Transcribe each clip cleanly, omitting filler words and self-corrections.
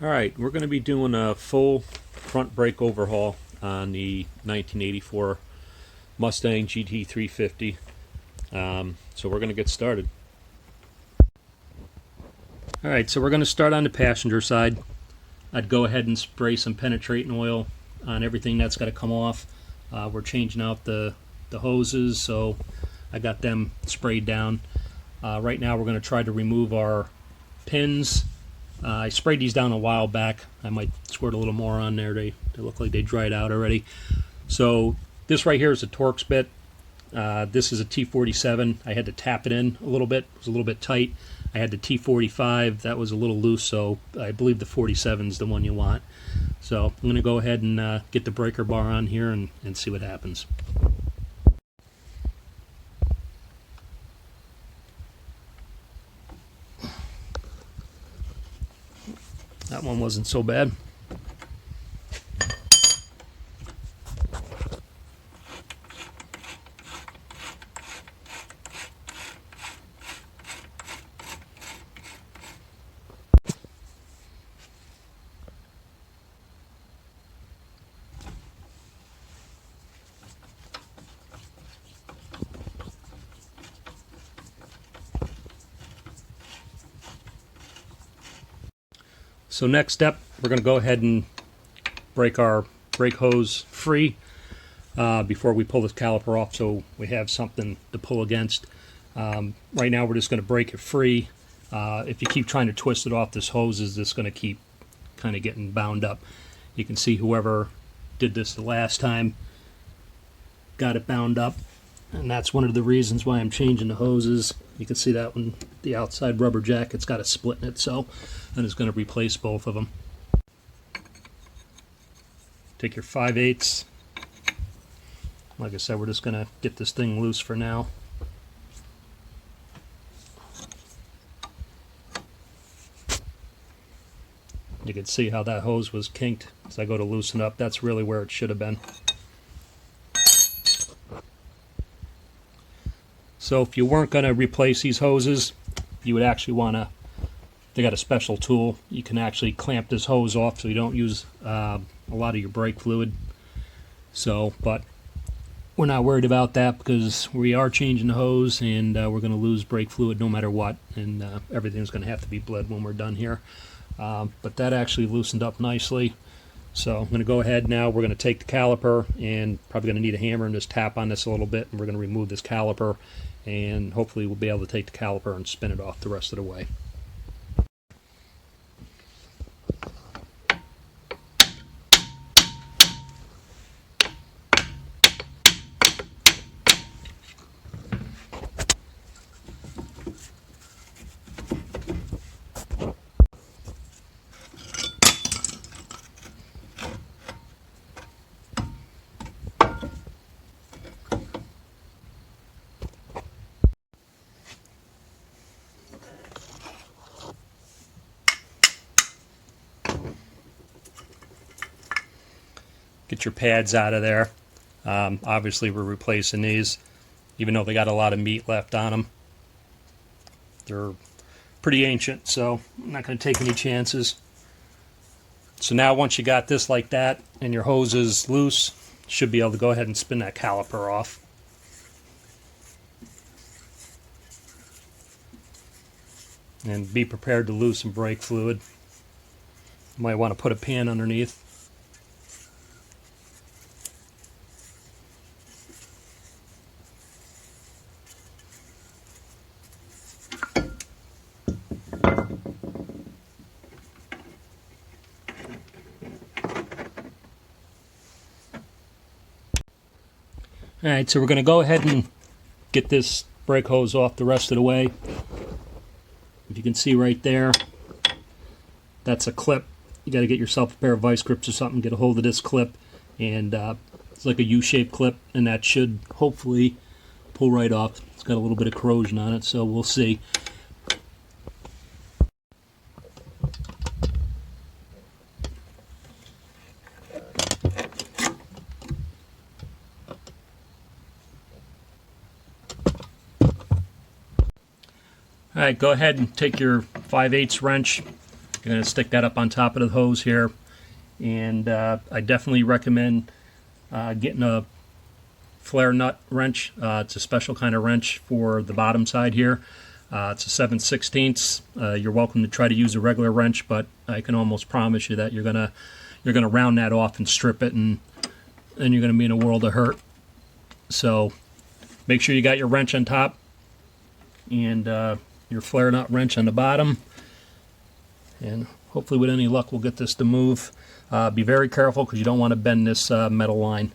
Alright, we're going to be doing a full front brake overhaul on the 1984 Mustang GT350. So we're going to get started. Alright, so we're going to start on the passenger side. I'd go ahead and spray some penetrating oil on everything that's got to come off. We're changing out the hoses, so I got them sprayed down. Right now we're going to try to remove our pins. I sprayed these down a while back. I might squirt a little more on there. They look like they dried out already. So this right here is a Torx bit. This is a T47. I had to tap it in a little bit. It was a little bit tight. I had the T45. That was a little loose, so I believe the 47 is the one you want. So I'm going to go ahead and get the breaker bar on here and see what happens. That one wasn't so bad. So next step, we're going to go ahead and break our brake hose free before we pull this caliper off, so we have something to pull against. Right now we're just going to break it free. If you keep trying to twist it off, this hose is just going to keep kind of getting bound up. You can see whoever did this the last time got it bound up, and that's one of the reasons why I'm changing the hoses. You can see that one, the outside rubber jacket's got a split in it, so I'm just going to replace both of them. Take your 5/8. Like I said, we're just going to get this thing loose for now. You can see how that hose was kinked as I go to loosen up. That's really where it should have been. So if you weren't going to replace these hoses, you would actually want to, they got a special tool. You can actually clamp this hose off so you don't use a lot of your brake fluid. So, but we're not worried about that because we are changing the hose, and we're going to lose brake fluid no matter what, and everything's going to have to be bled when we're done here. But that actually loosened up nicely. So I'm going to go ahead now. We're going to take the caliper, and probably going to need a hammer and just tap on this a little bit, and we're going to remove this caliper, and hopefully we'll be able to take the caliper and spin it off the rest of the way. Get your pads out of there. Obviously we're replacing these, even though they got a lot of meat left on them. They're pretty ancient, so I'm not going to take any chances. So now once you got this like that and your hose is loose, you should be able to go ahead and spin that caliper off. And be prepared to lose some brake fluid. You might want to put a pan underneath. Alright, so we're going to go ahead and get this brake hose off the rest of the way. If you can see right there, that's a clip. You got to get yourself a pair of vice grips or something, get a hold of this clip, and it's like a U-shaped clip, and that should hopefully pull right off. It's got a little bit of corrosion on it, so we'll see. Alright, go ahead and take your 5/8 wrench, You're going to stick that up on top of the hose here, and I definitely recommend getting a flare nut wrench. It's a special kind of wrench for the bottom side here. It's a 7/16. You're welcome to try to use a regular wrench, but I can almost promise you that you're gonna round that off and strip it, and then you're gonna be in a world of hurt. So make sure you got your wrench on top and your flare nut wrench on the bottom, and hopefully with any luck we'll get this to move. Be very careful because you don't want to bend this metal line.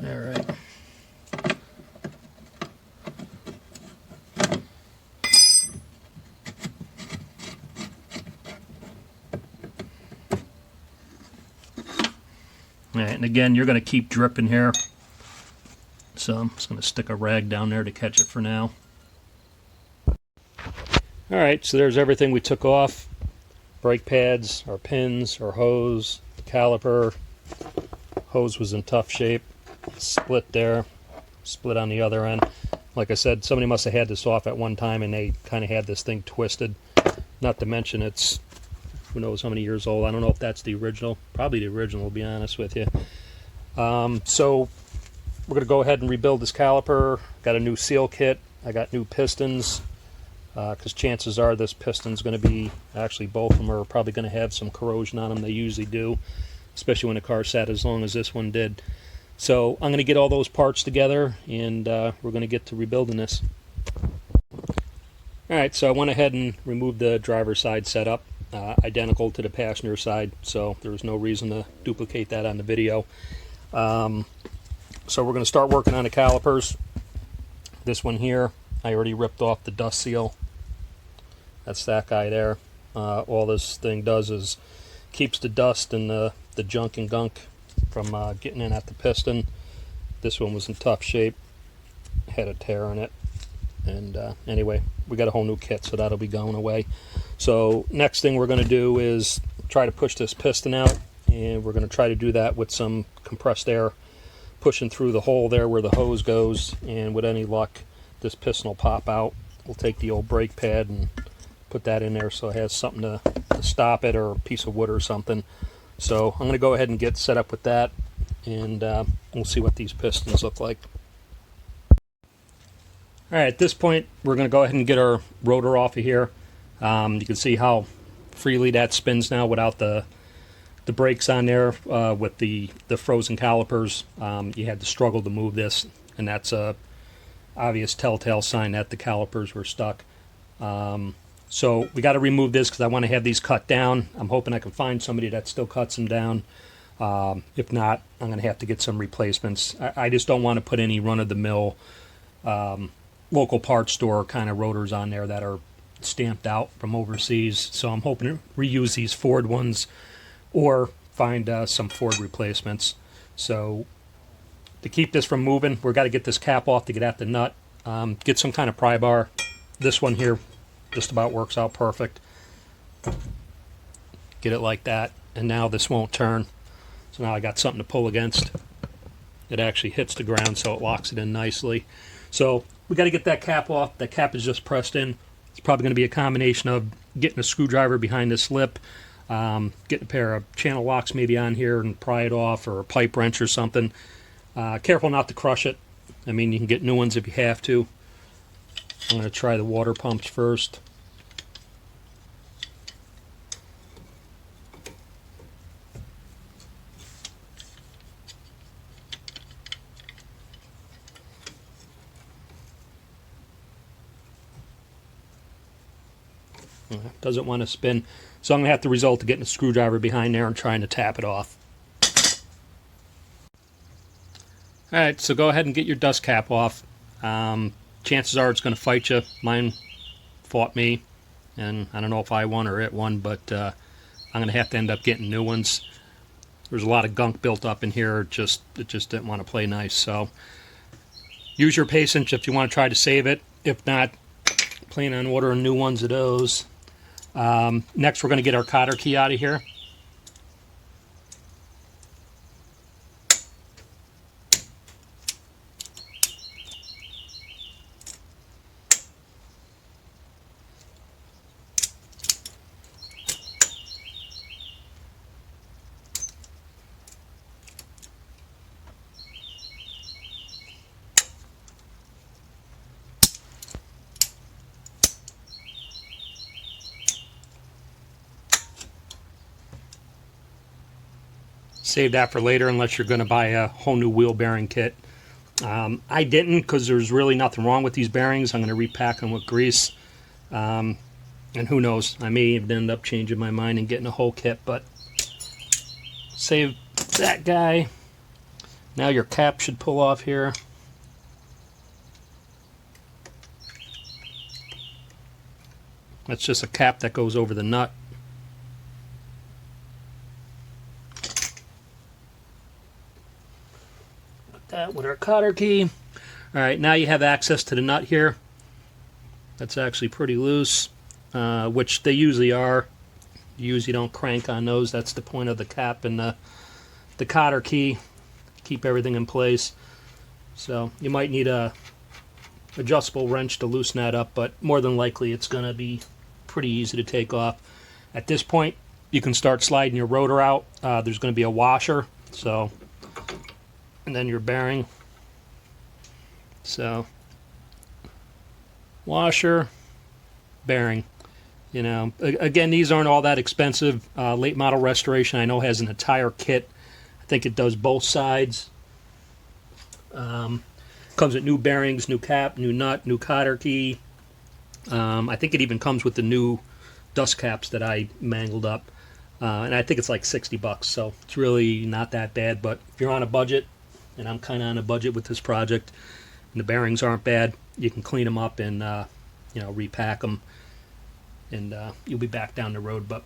All right. All right, and again, you're going to keep dripping here, so I'm just going to stick a rag down there to catch it for now. All right, so there's everything we took off. Brake pads, our pins, our hose, the caliper. Hose was in tough shape. Split there, split on the other end. Like I said, somebody must have had this off at one time and they kind of had this thing twisted. Not to mention it's, who knows how many years old. I don't know if that's the original. Probably the original, to be honest with you. So we're going to go ahead and rebuild this caliper. Got a new seal kit. I got new pistons, because chances are this piston's going to be, actually both of them are probably going to have some corrosion on them. They usually do, especially when a car sat as long as this one did. So I'm going to get all those parts together, and we're going to get to rebuilding this. Alright, so I went ahead and removed the driver's side setup, identical to the passenger side, so there's no reason to duplicate that on the video. So we're going to start working on the calipers. This one here, I already ripped off the dust seal. That's that guy there. All this thing does is keeps the dust and the junk and gunk from getting in at the piston. This one was in tough shape, had a tear in it, and anyway, we got a whole new kit, so that'll be going away. So next thing we're going to do is try to push this piston out, and we're going to try to do that with some compressed air pushing through the hole there where the hose goes, and with any luck this piston will pop out. We'll take the old brake pad and put that in there so it has something to stop it, or a piece of wood or something. So I'm going to go ahead and get set up with that, and we'll see what these pistons look like. Alright, at this point we're going to go ahead and get our rotor off of here. You can see how freely that spins now without the brakes on there. With the frozen calipers, you had to struggle to move this, and that's a obvious telltale sign that the calipers were stuck. So we got to remove this because I want to have these cut down. I'm hoping I can find somebody that still cuts them down. If not, I'm going to have to get some replacements. I just don't want to put any run-of-the-mill local parts store kind of rotors on there that are stamped out from overseas. So I'm hoping to reuse these Ford ones or find some Ford replacements. So to keep this from moving, we've got to get this cap off to get at the nut. Get some kind of pry bar. This one here just about works out perfect. Get it like that, and now this won't turn. So now I got something to pull against. It actually hits the ground, so it locks it in nicely. So we got to get that cap off. That cap is just pressed in. It's probably going to be a combination of getting a screwdriver behind this lip, getting a pair of channel locks maybe on here and pry it off, or a pipe wrench or something. Careful not to crush it. I mean, you can get new ones if you have to. I'm going to try the water pumps first. Doesn't want to spin, so I'm going to have to resort to getting a screwdriver behind there and trying to tap it off. Alright, so go ahead and get your dust cap off. Chances are it's going to fight you. Mine fought me, and I don't know if I won or it won, but I'm going to have to end up getting new ones. There's a lot of gunk built up in here. It just didn't want to play nice. So use your patience if you want to try to save it. If not, plan on ordering new ones of those. Next, we're going to get our cotter key out of here. Save that for later unless you're going to buy a whole new wheel bearing kit. I didn't, because there's really nothing wrong with these bearings. I'm going to repack them with grease. And who knows, I may even end up changing my mind and getting a whole kit, but save that guy. Now your cap should pull off here. That's just a cap that goes over the nut. Put that with our cotter key. Alright, now you have access to the nut here. That's actually pretty loose, which they usually are. You usually don't crank on those. That's the point of the cap and the cotter key. Keep everything in place. So you might need a adjustable wrench to loosen that up, but more than likely it's going to be pretty easy to take off. At this point, you can start sliding your rotor out. There's going to be a washer, so, and then your bearing. So, washer, bearing. You know, again, these aren't all that expensive. Late model restoration, I know, has an entire kit. I think it does both sides. Comes with new bearings, new cap, new nut, new cotter key. I think it even comes with the new dust caps that I mangled up. And I think it's like $60, so it's really not that bad. But if you're on a budget, and I'm kind of on a budget with this project, and the bearings aren't bad, you can clean them up and you know, repack them, and you'll be back down the road. But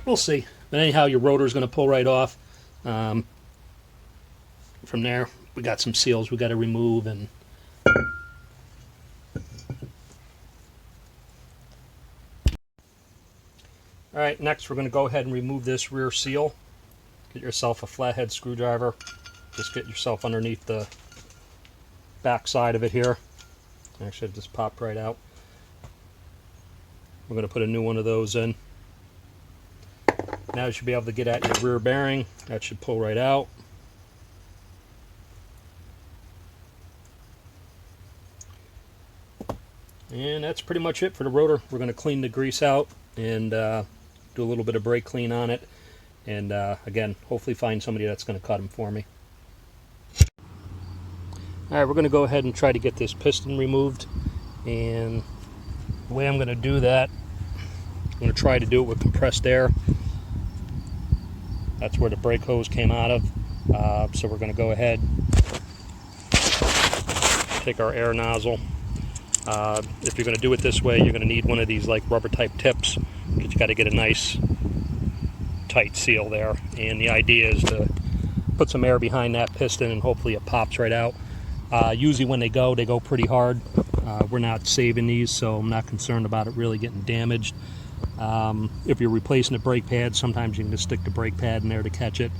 we'll see. But anyhow, your rotor is going to pull right off. From there, we got some seals we got to remove, and alright, next we're going to go ahead and remove this rear seal. Get yourself a flathead screwdriver. Just get yourself underneath the back side of it here. Actually, it just popped right out. We're going to put a new one of those in. Now you should be able to get at your rear bearing. That should pull right out. And that's pretty much it for the rotor. We're going to clean the grease out and do a little bit of brake clean on it. And again, hopefully find somebody that's going to cut them for me. Alright, we're going to go ahead and try to get this piston removed. And the way I'm going to do that, I'm going to try to do it with compressed air. That's where the brake hose came out of. So we're going to go ahead, take our air nozzle. If you're going to do it this way, you're going to need one of these like rubber type tips, because you got to get a nice tight seal there. And the idea is to put some air behind that piston, and hopefully it pops right out. Usually when they go pretty hard. We're not saving these, so I'm not concerned about it really getting damaged. If you're replacing the brake pad, sometimes you can just stick the brake pad in there to catch it.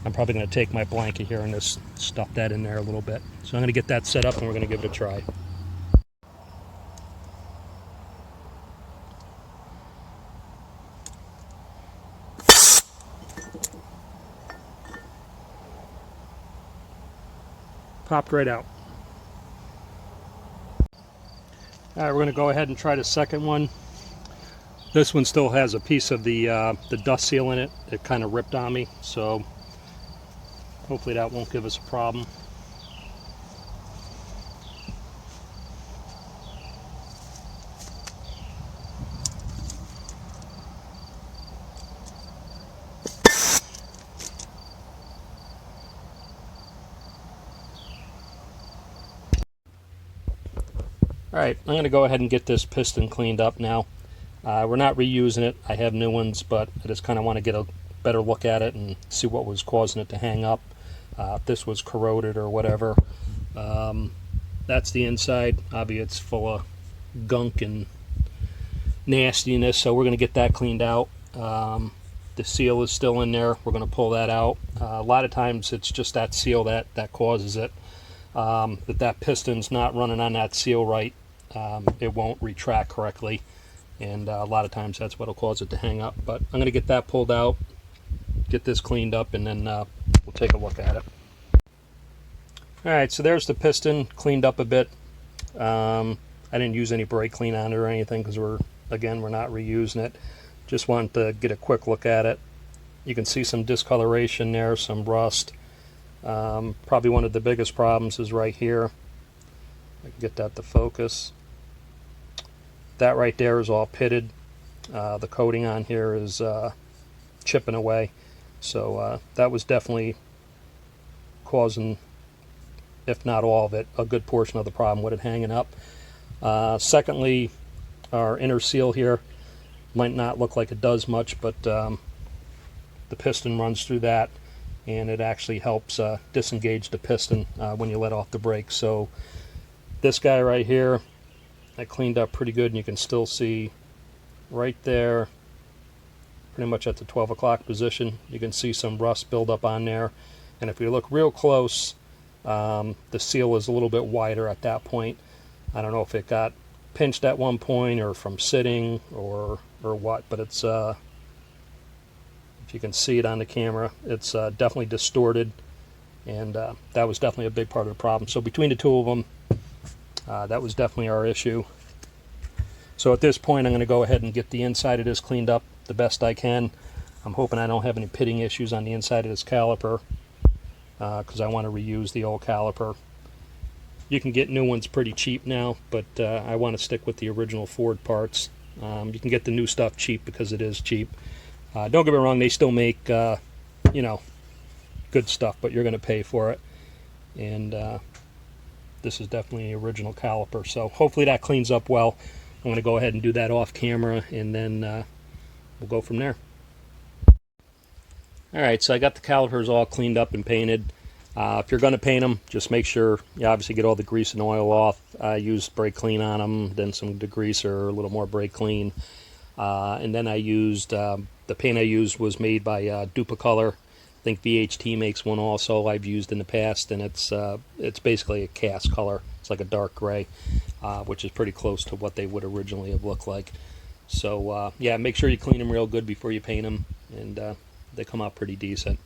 I'm probably going to take my blanket here and just stuff that in there a little bit. So I'm going to get that set up, and we're going to give it a try. Popped right out. Alright, we're going to go ahead and try the second one. This one still has a piece of the dust seal in it. It kind of ripped on me, so hopefully that won't give us a problem. Alright, I'm going to go ahead and get this piston cleaned up now. We're not reusing it. I have new ones, but I just kind of want to get a better look at it and see what was causing it to hang up. If this was corroded or whatever. That's the inside. Obviously it's full of gunk and nastiness, so we're going to get that cleaned out. The seal is still in there. We're going to pull that out. A lot of times it's just that seal that causes it. If that piston's not running on that seal right, it won't retract correctly, and a lot of times that's what will cause it to hang up. But I'm going to get that pulled out, get this cleaned up, and then we'll take a look at it. Alright, so there's the piston cleaned up a bit. I didn't use any brake clean on it or anything, because we're not reusing it. Just wanted to get a quick look at it. You can see some discoloration there, some rust. Probably one of the biggest problems is right here. I can get that to focus. That right there is all pitted. The coating on here is chipping away. So that was definitely causing, if not all of it, a good portion of the problem with it hanging up. Secondly, our inner seal here might not look like it does much, but the piston runs through that, and it actually helps disengage the piston when you let off the brake. So this guy right here, I cleaned up pretty good, and you can still see right there, pretty much at the 12 o'clock position, you can see some rust build up on there. And if you look real close, the seal is a little bit wider at that point. I don't know if it got pinched at one point or from sitting or what, but it's if you can see it on the camera, it's definitely distorted, and that was definitely a big part of the problem. So between the two of them, that was definitely our issue. So at this point, I'm going to go ahead and get the inside of this cleaned up the best I can. I'm hoping I don't have any pitting issues on the inside of this caliper, because I want to reuse the old caliper. You can get new ones pretty cheap now, but I want to stick with the original Ford parts. You can get the new stuff cheap because it is cheap. Don't get me wrong, they still make you know, good stuff, but you're going to pay for it. And this is definitely the original caliper, so hopefully that cleans up well. I'm going to go ahead and do that off camera, and then we'll go from there. Alright, so I got the calipers all cleaned up and painted. If you're going to paint them, just make sure you obviously get all the grease and oil off. I used brake clean on them, then some degreaser, a little more brake clean. And then I used, the paint I used was made by Duplicolor. I think VHT makes one also I've used in the past, and it's basically a cast color. It's like a dark gray, which is pretty close to what they would originally have looked like. So yeah, make sure you clean them real good before you paint them, and they come out pretty decent.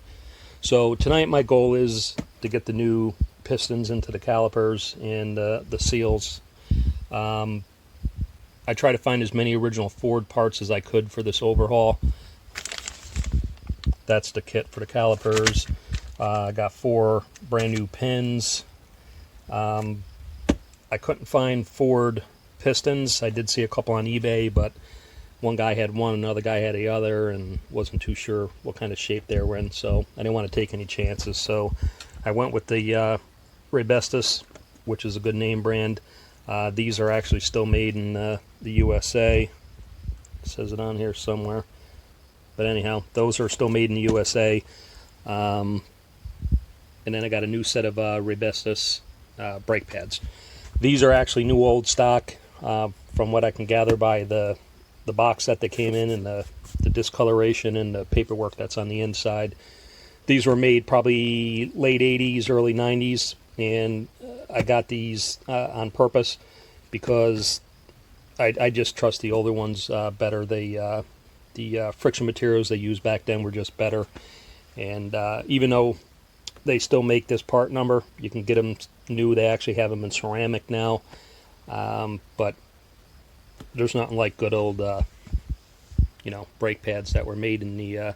So tonight my goal is to get the new pistons into the calipers and the seals. I try to find as many original Ford parts as I could for this overhaul. That's the kit for the calipers. I got 4 brand new pins. I couldn't find Ford pistons. I did see a couple on eBay, but one guy had one, another guy had the other, and wasn't too sure what kind of shape they were in, so I didn't want to take any chances. So I went with the Rebestos, which is a good name brand. These are actually still made in the USA. It says it on here somewhere. But anyhow, those are still made in the USA. And then I got a new set of Rebestos brake pads. These are actually new old stock, from what I can gather by the box that they came in, and the discoloration and the paperwork that's on the inside. These were made probably late 80s, early 90s, and I got these on purpose because I just trust the older ones better. The friction materials they used back then were just better, and even though they still make this part number, you can get them new. They actually have them in ceramic now, but there's nothing like good old, you know, brake pads that were made in the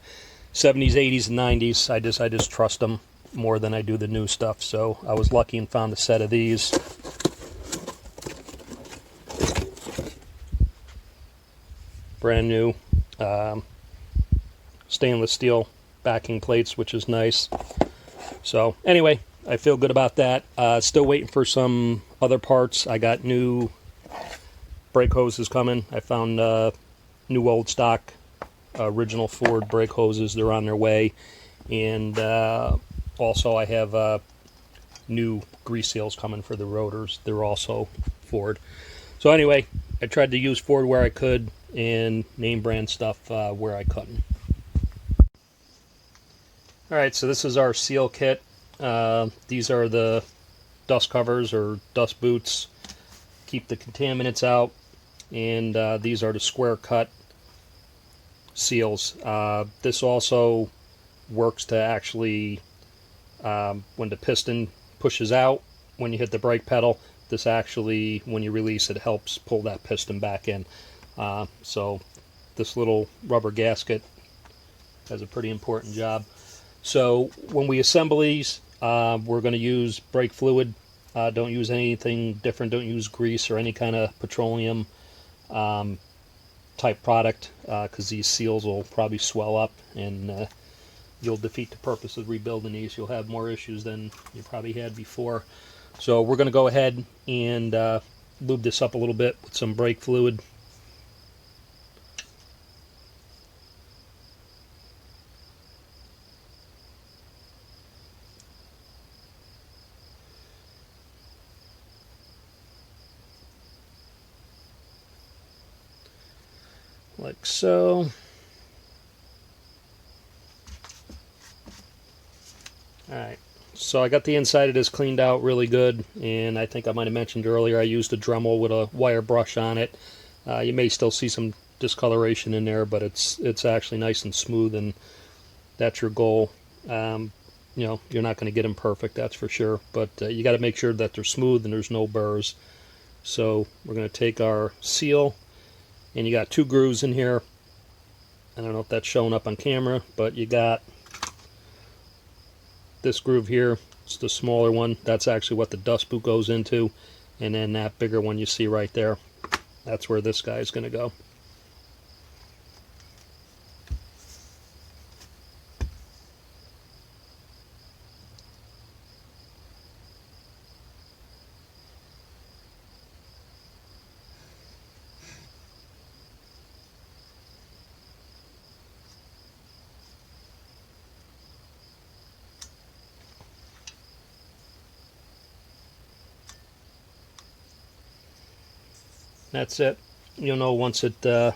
70s, 80s, and 90s. I just trust them more than I do the new stuff. So I was lucky and found a set of these. Brand new stainless steel backing plates, which is nice. So anyway, I feel good about that. Still waiting for some other parts. I got new brake hoses coming. I found new old stock original Ford brake hoses. They're on their way. And also I have new grease seals coming for the rotors. They're also Ford. So anyway, I tried to use Ford where I could and name brand stuff where I couldn't. Alright, so this is our seal kit. These are the dust covers or dust boots. Keep the contaminants out. And these are the square cut seals. This also works to actually, when the piston pushes out, when you hit the brake pedal, this actually, when you release it, helps pull that piston back in. So this little rubber gasket Does a pretty important job. So when we assemble these, we're going to use brake fluid. Don't use anything different. Don't use grease or any kind of petroleum type product, because these seals will probably swell up and you'll defeat the purpose of rebuilding these. You'll have more issues than you probably had before. So we're going to go ahead and lube this up a little bit with some brake fluid. Like so. Alright, so I got the inside of this cleaned out really good, and I think I might have mentioned earlier I used a Dremel with a wire brush on it. You may still see some discoloration in there, but it's actually nice and smooth, and that's your goal. You know, you're not going to get them perfect, that's for sure, but you got to make sure that they're smooth and there's no burrs. So we're going to take our seal, and you got 2 grooves in here. I don't know if that's showing up on camera, but you got this groove here. It's the smaller one. That's actually what the dust boot goes into, and then that bigger one you see right there, that's where this guy is going to go. That's it. You'll know once it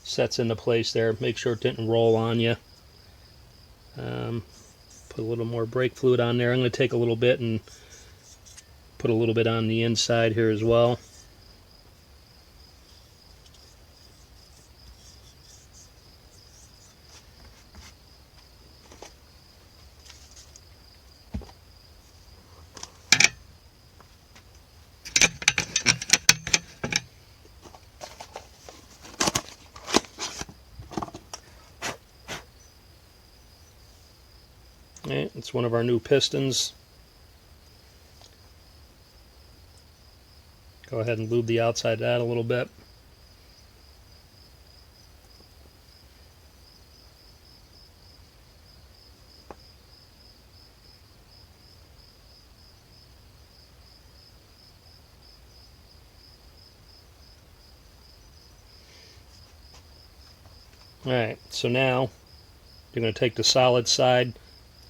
sets into place there. Make sure it didn't roll on you. Put a little more brake fluid on there. I'm going to take a little bit and put a little bit on the inside here as well. Okay, it's one of our new pistons. Go ahead and lube the outside of that a little bit. Alright, so now you're going to take the solid side,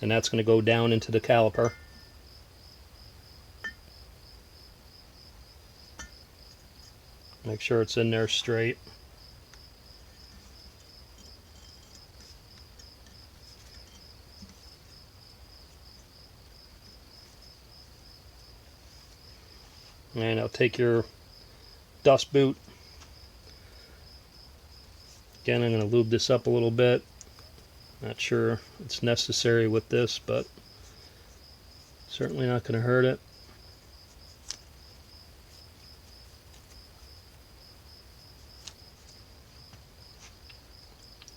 and that's going to go down into the caliper. Make sure it's in there straight. And I'll take your dust boot. Again, I'm going to lube this up a little bit. Not sure it's necessary with this, but certainly not going to hurt it.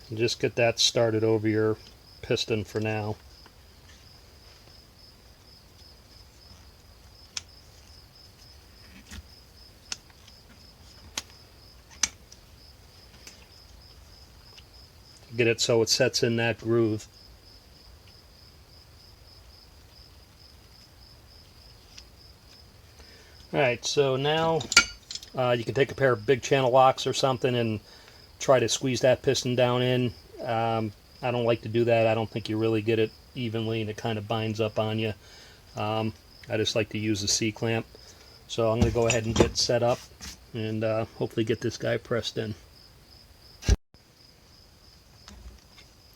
And just get that started over your piston for now. Get it so it sets in that groove. Alright, so now you can take a pair of big channel locks or something and try to squeeze that piston down in. I don't like to do that. I don't think you really get it evenly, and it kind of binds up on you. I just like to use a C-clamp. So I'm going to go ahead and get set up and hopefully get this guy pressed in.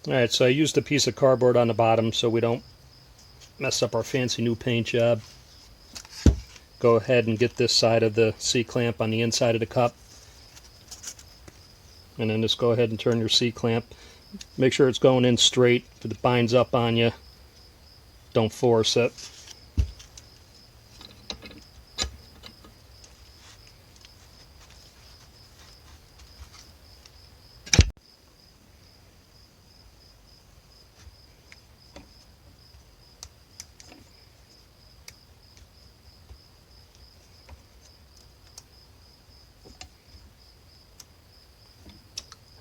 Alright, so I used a piece of cardboard on the bottom so we don't mess up our fancy new paint job. Go ahead and get this side of the C-clamp on the inside of the cup. And then just go ahead and turn your C-clamp. Make sure it's going in straight. If it binds up on you, don't force it.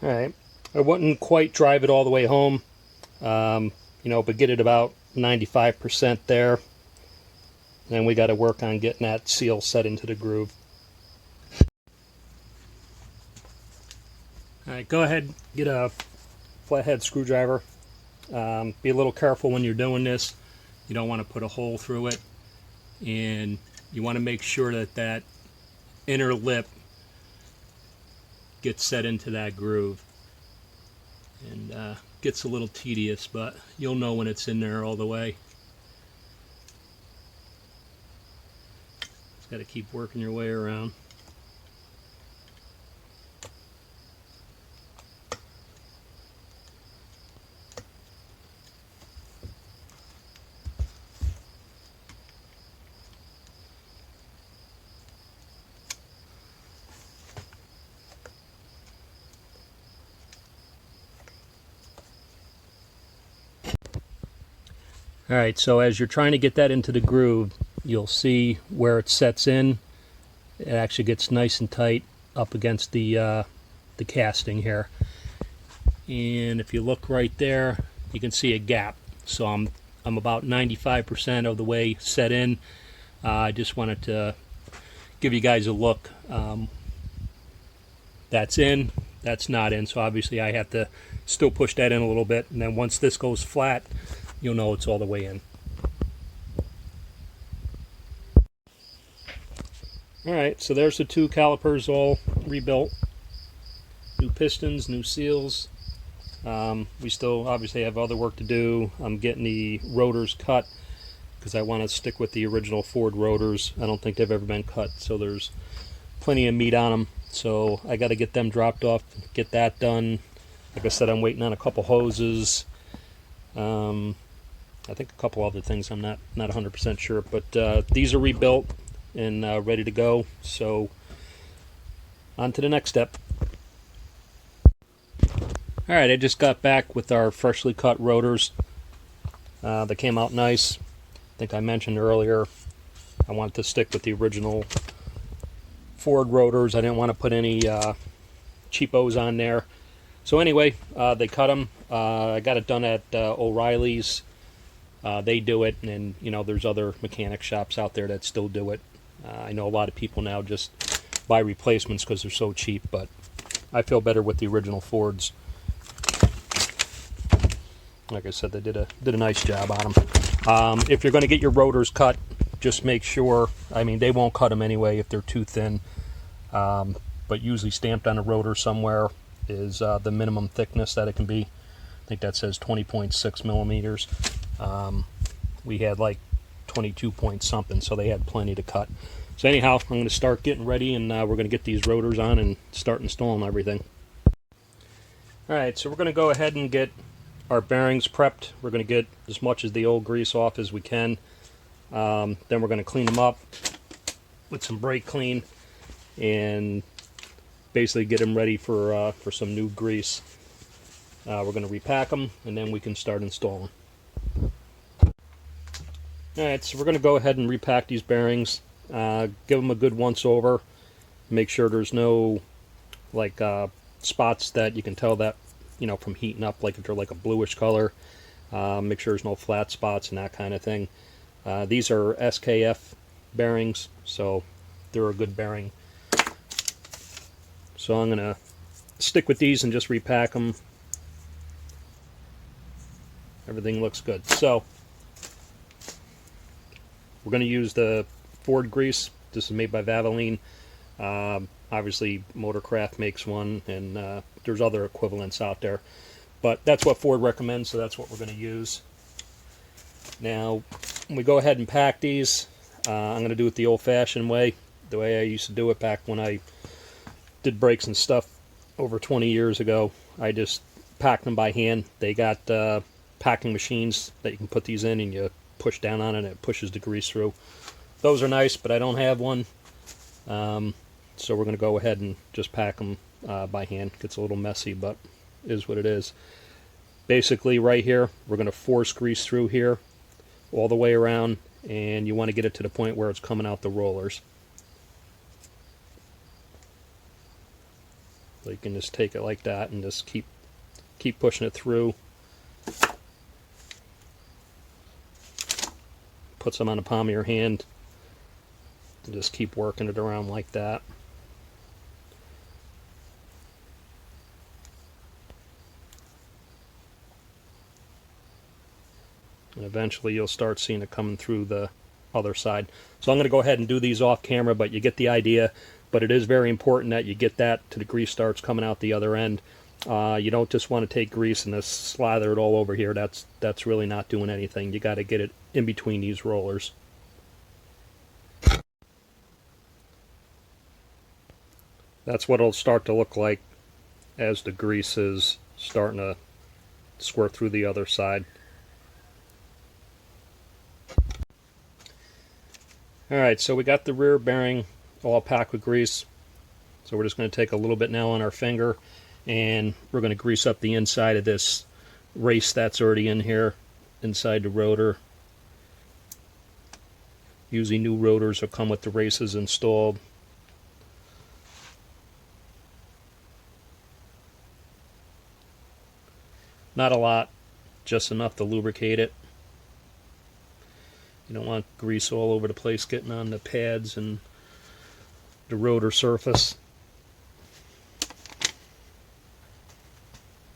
Alright, I wouldn't quite drive it all the way home, you know, but get it about 95% there. Then we got to work on getting that seal set into the groove. Alright, go ahead, get a flathead screwdriver. Be a little careful when you're doing this. You don't want to put a hole through it, and you want to make sure that that inner lip gets set into that groove. And gets a little tedious, but you'll know when it's in there all the way. Just got to keep working your way around. Alright, so as you're trying to get that into the groove, you'll see where it sets in. It actually gets nice and tight up against the casting here. And if you look right there, you can see a gap. So I'm about 95% of the way set in. I just wanted to give you guys a look. That's in, that's not in, so obviously I have to still push that in a little bit, and then once this goes flat, you'll know it's all the way in. Alright, so there's the two calipers all rebuilt. New pistons, new seals. We still obviously have other work to do. I'm getting the rotors cut because I want to stick with the original Ford rotors. I don't think they've ever been cut, so there's plenty of meat on them. So I got to get them dropped off, get that done. Like I said, I'm waiting on a couple hoses. I think a couple other things, I'm not 100% sure, but these are rebuilt and ready to go. So on to the next step. Alright, I just got back with our freshly cut rotors. They came out nice. I think I mentioned earlier I wanted to stick with the original Ford rotors. I didn't want to put any cheapos on there. So anyway, they cut them. I got it done at O'Reilly's. They do it, and you know, there's other mechanic shops out there that still do it. I know a lot of people now just buy replacements because they're so cheap, but I feel better with the original Fords. Like I said, they did a nice job on them. If you're going to get your rotors cut, just make sure, I mean, they won't cut them anyway if they're too thin, but usually stamped on a rotor somewhere is the minimum thickness that it can be. I think that says 20.6 millimeters. We had like 22 point something, so they had plenty to cut. So anyhow, I'm going to start getting ready, and we're going to get these rotors on and start installing everything. Alright, so we're going to go ahead and get our bearings prepped. We're going to get as much of the old grease off as we can. Then we're going to clean them up with some brake clean and basically get them ready for some new grease. We're going to repack them, and then we can start installing. Alright, so we're going to go ahead and repack these bearings. Give them a good once over. Make sure there's no like spots that you can tell that, you know, from heating up, like if they're like a bluish color. Make sure there's no flat spots and that kind of thing. These are SKF bearings, so they're a good bearing. So I'm going to stick with these and just repack them. Everything looks good. So we're going to use the Ford grease. This is made by Valvoline. Obviously Motorcraft makes one, and there's other equivalents out there, but that's what Ford recommends, so that's what we're going to use. Now when we go ahead and pack these, I'm going to do it the old-fashioned way, the way I used to do it back when I did brakes and stuff over 20 years ago. I just packed them by hand. They got packing machines that you can put these in, and you push down on it and it pushes the grease through. Those are nice, but I don't have one. So we're going to go ahead and just pack them by hand. Gets a little messy, but is what it is. Basically right here, we're going to force grease through here all the way around, and you want to get it to the point where it's coming out the rollers. So you can just take it like that and just keep pushing it through. Put some on the palm of your hand and just keep working it around like that. And eventually you'll start seeing it coming through the other side. So I'm going to go ahead and do these off camera, but you get the idea. But it is very important that you get that to the grease starts coming out the other end. You don't just want to take grease and just slather it all over here. That's really not doing anything. You got to get it in between these rollers. That's what it'll start to look like as the grease is starting to squirt through the other side. Alright, so we got the rear bearing all packed with grease. So we're just going to take a little bit now on our finger and we're going to grease up the inside of this race that's already in here, inside the rotor. Usually new rotors will come with the races installed. Not a lot, just enough to lubricate it. You don't want grease all over the place getting on the pads and the rotor surface.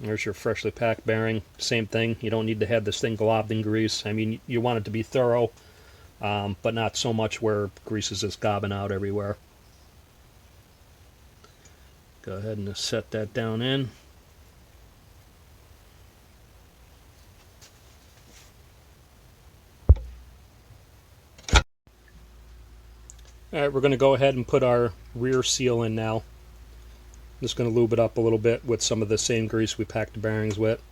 There's your freshly packed bearing. Same thing. You don't need to have this thing globbed in grease. I mean, you want it to be thorough, but not so much where grease is just gobbing out everywhere. Go ahead and just set that down in. Alright, we're going to go ahead and put our rear seal in now. I'm just going to lube it up a little bit with some of the same grease we packed the bearings with.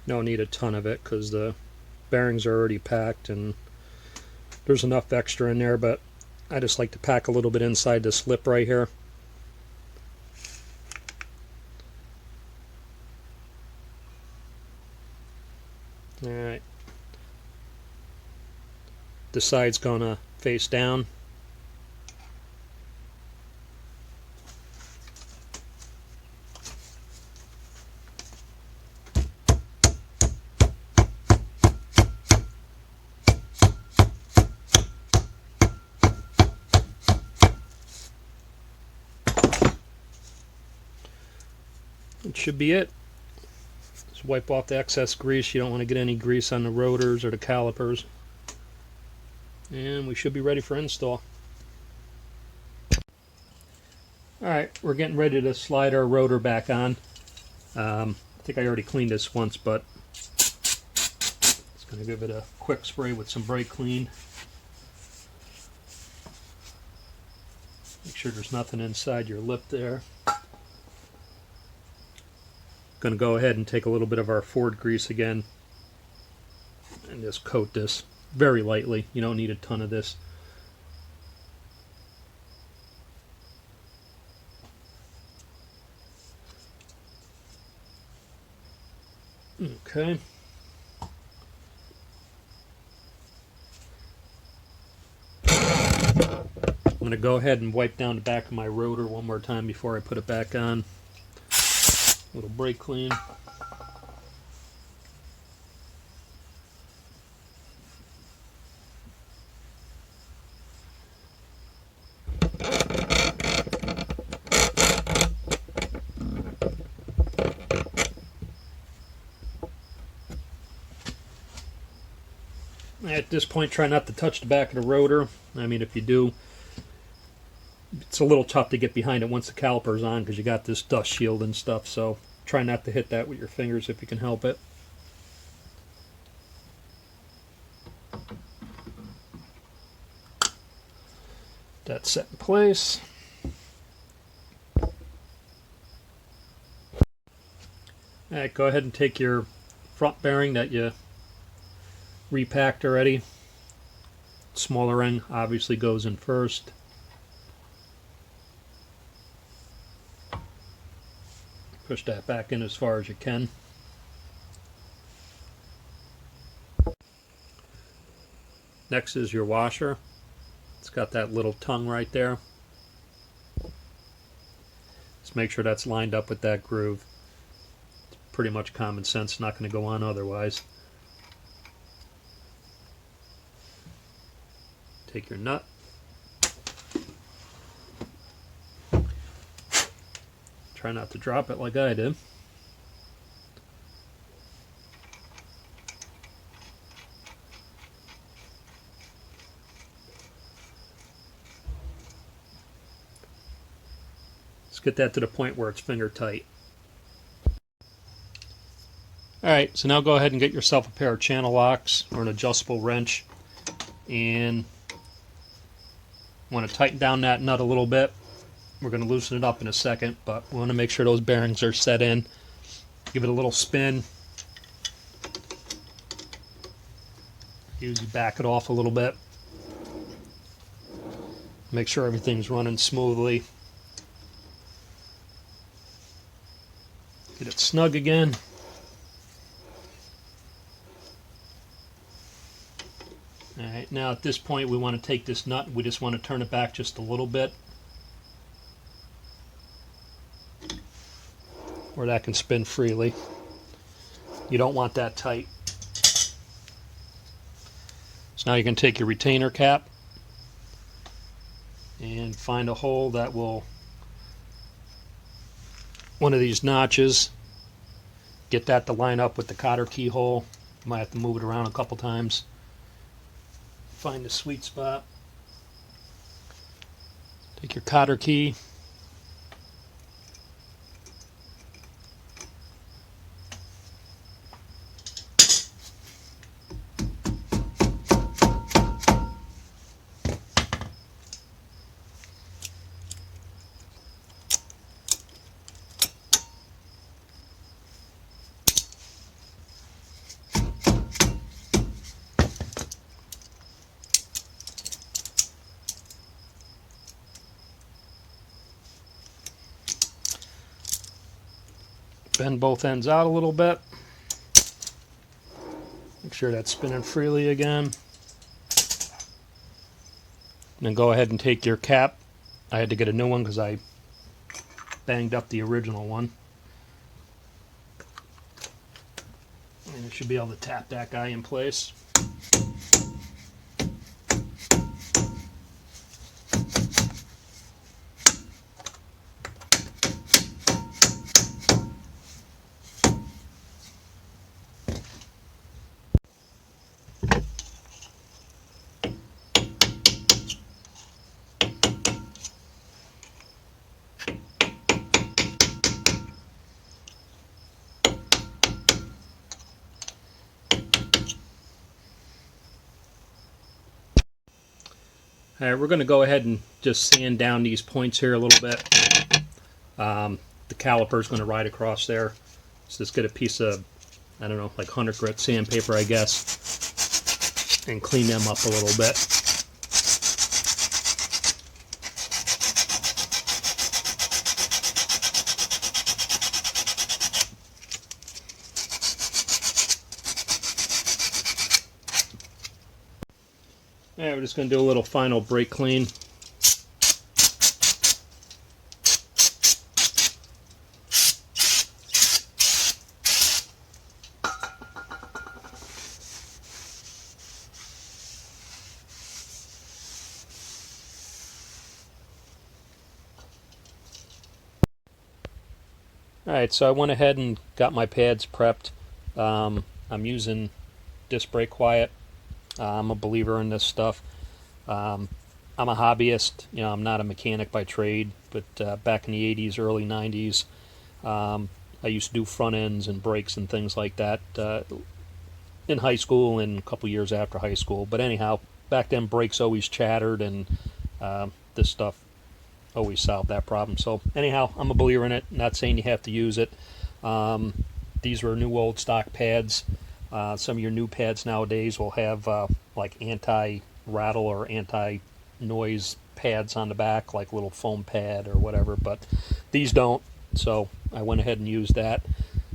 Don't need a ton of it because the bearings are already packed and there's enough extra in there, but I just like to pack a little bit inside this lip right here. Alright. The side's gonna face down. That should be it. Just wipe off the excess grease. You don't want to get any grease on the rotors or the calipers. And we should be ready for install. Alright, we're getting ready to slide our rotor back on. I think I already cleaned this once, but just going to give it a quick spray with some brake clean. Make sure there's nothing inside your lip there. Going to go ahead and take a little bit of our Ford grease again and just coat this very lightly. You don't need a ton of this. Okay. I'm going to go ahead and wipe down the back of my rotor one more time before I put it back on. A little brake clean. At this point, try not to touch the back of the rotor. I mean, if you do, it's a little tough to get behind it once the caliper's on because you got this dust shield and stuff, so try not to hit that with your fingers if you can help it. That's set in place. Alright, go ahead and take your front bearing that you repacked already. Smaller end obviously goes in first. Push that back in as far as you can. Next is your washer. It's got that little tongue right there. Just make sure that's lined up with that groove. It's pretty much common sense, not going to go on otherwise. Take your nut. Try not to drop it like I did. Let's get that to the point where it's finger tight. Alright, so now go ahead and get yourself a pair of channel locks or an adjustable wrench, and want to tighten down that nut a little bit. We're going to loosen it up in a second, but we want to make sure those bearings are set in. Give it a little spin. Usually back it off a little bit. Make sure everything's running smoothly. Get it snug again. Alright, now at this point we want to take this nut, we just want to turn it back just a little bit, where that can spin freely. You don't want that tight. So now you can take your retainer cap and find a hole that will, one of these notches, get that to line up with the cotter keyhole. You might have to move it around a couple times. Find the sweet spot. Take your cotter key. Bend both ends out a little bit. Make sure that's spinning freely again. And then go ahead and take your cap. I had to get a new one because I banged up the original one. And you should be able to tap that guy in place. Alright, we're going to go ahead and just sand down these points here a little bit. The caliper is going to ride across there. So just get a piece of, I don't know, like 100 grit sandpaper, I guess, and clean them up a little bit. Alright, we're just going to do a little final brake clean. Alright, so I went ahead and got my pads prepped. I'm using disc brake quiet. I'm a believer in this stuff. I'm a hobbyist. You know, I'm not a mechanic by trade, but back in the 80s, early 90s, I used to do front ends and brakes and things like that in high school and a couple years after high school. But anyhow, back then brakes always chattered, and this stuff always solved that problem. So anyhow, I'm a believer in it. Not saying you have to use it. These were new old stock pads. Some of your new pads nowadays will have like anti-rattle or anti-noise pads on the back, like a little foam pad or whatever, but these don't, so I went ahead and used that.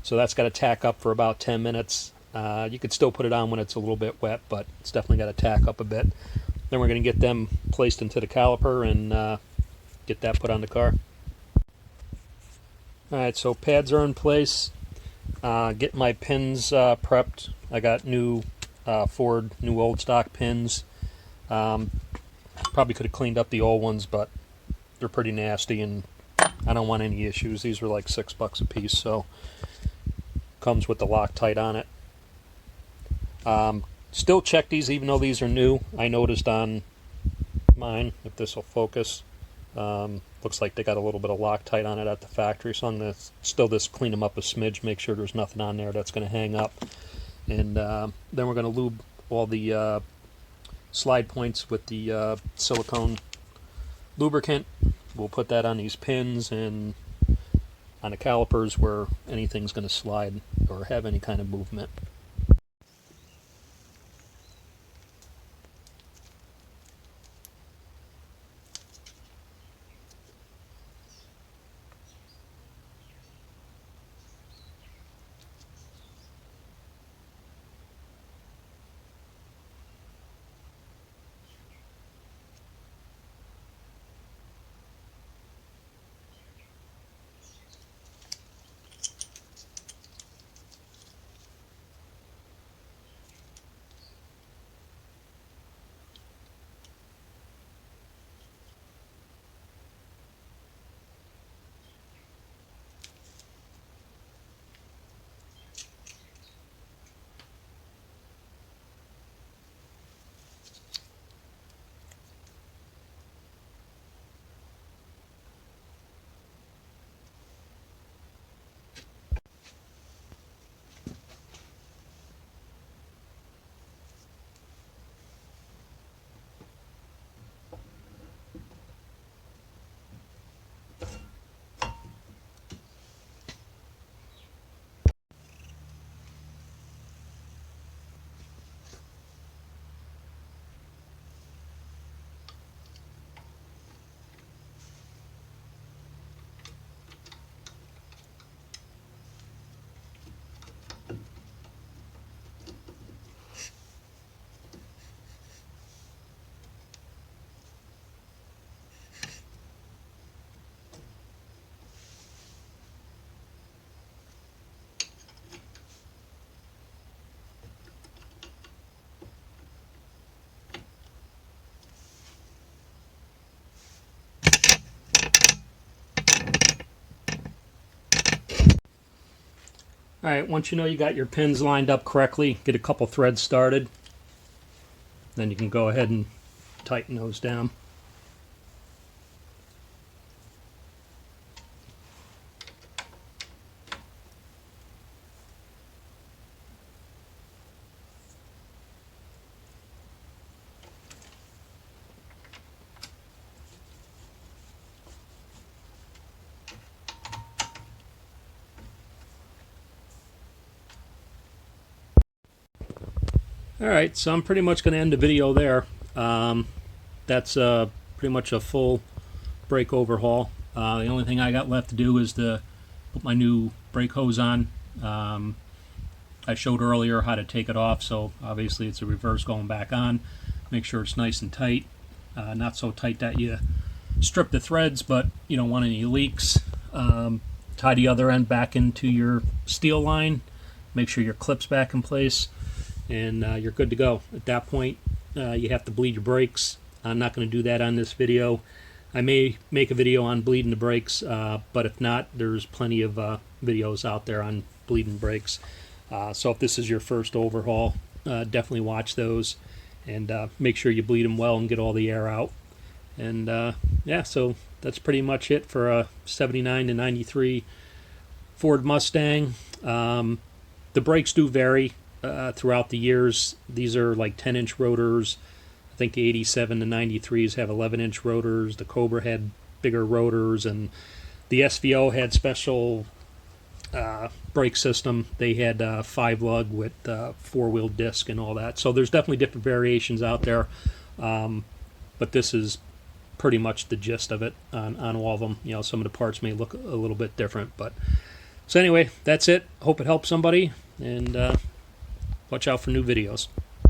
So that's got to tack up for about 10 minutes. You could still put it on when it's a little bit wet, but it's definitely got to tack up a bit. Then we're going to get them placed into the caliper and get that put on the car. Alright, so pads are in place. Get my pins prepped. I got new Ford, new old stock pins. Probably could have cleaned up the old ones, but they're pretty nasty and I don't want any issues. These were like $6 a piece, so comes with the Loctite on it. Still check these even though these are new. I noticed on mine, if this will focus, looks like they got a little bit of Loctite on it at the factory, so I'm going to still just clean them up a smidge, make sure there's nothing on there that's going to hang up. And then we're going to lube all the slide points with the silicone lubricant. We'll put that on these pins and on the calipers where anything's going to slide or have any kind of movement. Alright, once you know you got your pins lined up correctly, get a couple threads started, then you can go ahead and tighten those down. Alright, so I'm pretty much going to end the video there. That's pretty much a full brake overhaul. The only thing I got left to do is to put my new brake hose on. I showed earlier how to take it off, so obviously it's a reverse going back on. Make sure it's nice and tight. Not so tight that you strip the threads, but you don't want any leaks. Tie the other end back into your steel line. Make sure your clip's back in place. And you're good to go. At that point, you have to bleed your brakes. I'm not going to do that on this video. I may make a video on bleeding the brakes, but if not, there's plenty of videos out there on bleeding brakes. So if this is your first overhaul, definitely watch those and make sure you bleed them well and get all the air out. And yeah, so that's pretty much it for a 79 to 93 Ford Mustang. The brakes do vary throughout the years. These are like 10-inch rotors. I think the 87 to 93s have 11-inch rotors. The Cobra had bigger rotors, and the SVO had special brake system. They had 5-lug with 4-wheel disc and all that. So there's definitely different variations out there, but this is pretty much the gist of it on all of them. You know, some of the parts may look a little bit different, but so anyway, that's it. Hope it helps somebody, and Watch out for new videos.